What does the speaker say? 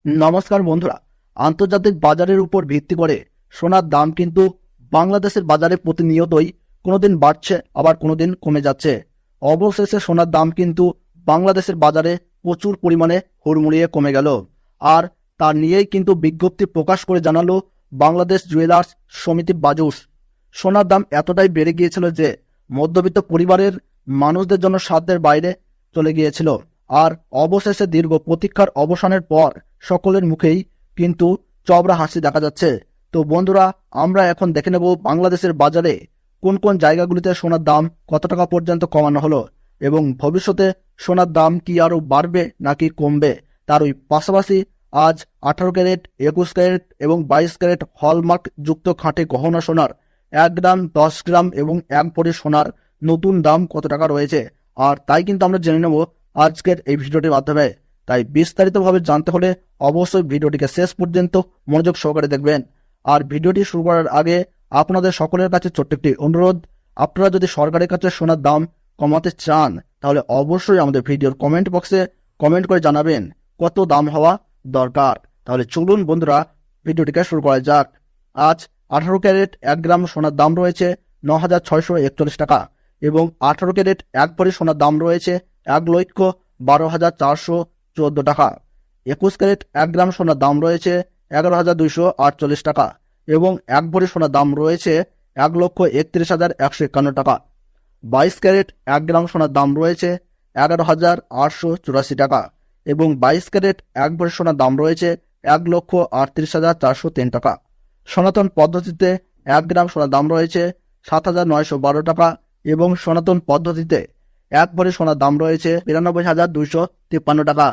নমস্কার বন্ধুরা। আন্তর্জাতিক বাজারের উপর ভিত্তি করে সোনার দাম কিন্তু বাংলাদেশের বাজারে প্রতিনিয়তই কোনোদিন বাড়ছে, আবার কোনোদিন কমে যাচ্ছে। অবশেষে সোনার দাম কিন্তু বাংলাদেশের বাজারে প্রচুর পরিমাণে হুড়মুড়িয়ে কমে গেল। আর তার নিয়েই কিন্তু বিজ্ঞপ্তি প্রকাশ করে জানালো বাংলাদেশ জুয়েলার্স সমিতি বাজুস। সোনার দাম এতটাই বেড়ে গিয়েছিল যে মধ্যবিত্ত পরিবারের মানুষদের জন্য সাধ্যের বাইরে চলে গিয়েছিল। আর অবশেষে দীর্ঘ প্রতীক্ষার অবসানের পর সকলের মুখেই কিন্তু চওড়া হাসি দেখা যাচ্ছে। তো বন্ধুরা, আমরা এখন দেখে নেব বাংলাদেশের বাজারে কোন কোন জায়গাগুলিতে সোনার দাম কত টাকা পর্যন্ত কমানো হলো এবং ভবিষ্যতে সোনার দাম কি আরও বাড়বে নাকি কমবে। তার ওই পাশাপাশি আজ 18 ক্যারেট, 21 ক্যারেট এবং 22 ক্যারেট হলমার্ক যুক্ত খাঁটি গহনা সোনার 1 গ্রাম, 10 গ্রাম এবং 1 ভরি সোনার নতুন দাম কত টাকা রয়েছে। আর তাই কিন্তু আমরা জেনে নেব আজকের এই ভিডিওটির মাধ্যমে। তাই বিস্তারিতভাবে জানতে হলে অবশ্যই ভিডিওটিকে শেষ পর্যন্ত মনোযোগ সহকারে দেখবেন। আর ভিডিওটি শুরু করার আগে আপনাদের সকলের কাছে ছোট্ট একটি অনুরোধ, আপনারা যদি সরকারের কাছে সোনার দাম কমাতে চান তাহলে অবশ্যই আমাদের ভিডিওর কমেন্ট বক্সে কমেন্ট করে জানাবেন কত দাম হওয়া দরকার। তাহলে চলুন বন্ধুরা, ভিডিওটিকে শুরু করা যাক। আজ 18 ক্যারেট 1 গ্রাম সোনার দাম রয়েছে 9,641 টাকা এবং 18 ক্যারেট 1 ভরি সোনার দাম রয়েছে 1,12,414 টাকা। 21 ক্যারেট 1 গ্রাম সোনার দাম রয়েছে 11,248 টাকা এবং 1 ভরি সোনার দাম রয়েছে 1,31,151 টাকা। 22 ক্যারেট 1 গ্রাম সোনার দাম রয়েছে 11,884 টাকা এবং 22 ক্যারেট 1 ভরি সোনার দাম রয়েছে 1,38,403 টাকা। সনাতন পদ্ধতিতে 1 গ্রাম সোনার দাম রয়েছে 7,912 টাকা এবং সনাতন পদ্ধতিতে 1 ভরি সোনার দাম রয়েছে 92,253 টাকা।